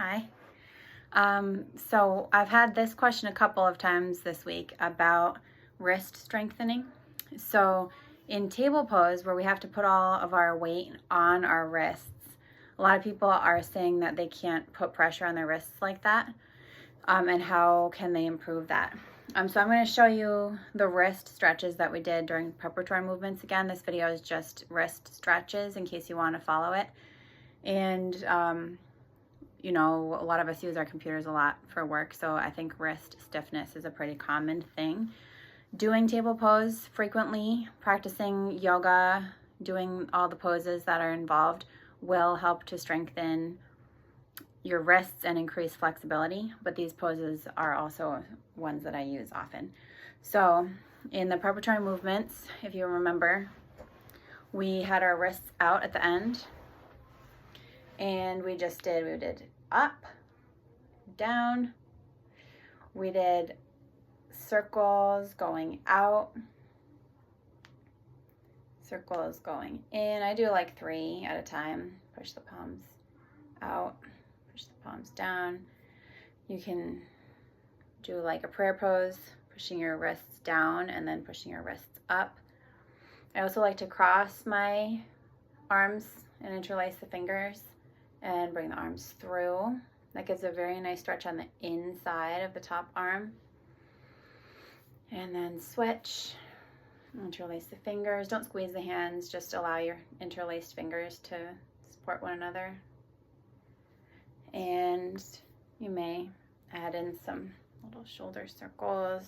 Hi. So I've had this question a couple of times this week about wrist strengthening. So in table pose, where we have to put all of our weight on our wrists, a lot of people are saying that they can't put pressure on their wrists like that. And how can they improve that? So I'm going to show you the wrist stretches that we did during preparatory movements. Again, this video is just wrist stretches in case you want to follow it. And you know, a lot of us use our computers a lot for work, so I think wrist stiffness is a pretty common thing. Doing table pose frequently, practicing yoga, doing all the poses that are involved will help to strengthen your wrists and increase flexibility, but these poses are also ones that I use often. So in the preparatory movements, if you remember, we had our wrists out at the end, and we did up, down, we did circles going out, circles going in. I do like 3 at a time. Push the palms out, push the palms down. You can do like a prayer pose, pushing your wrists down and then pushing your wrists up. I also like to cross my arms and interlace the fingers and bring the arms through. That gives a very nice stretch on the inside of the top arm. And then switch, interlace the fingers. Don't squeeze the hands, just allow your interlaced fingers to support one another. And you may add in some little shoulder circles,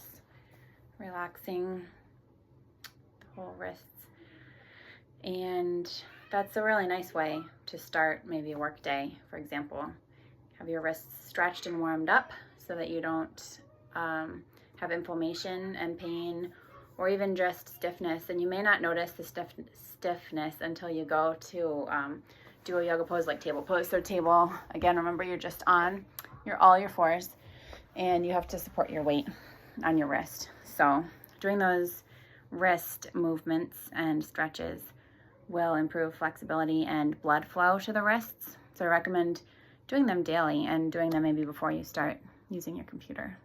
relaxing the whole wrists. And that's a really nice way to start maybe a work day, for example. Have your wrists stretched and warmed up so that you don't have inflammation and pain or even just stiffness. And you may not notice the stiffness until you go to do a yoga pose like table pose. So table, again, remember you're just on all your fours and you have to support your weight on your wrist. So doing those wrist movements and stretches will improve flexibility and blood flow to the wrists. So I recommend doing them daily and doing them maybe before you start using your computer.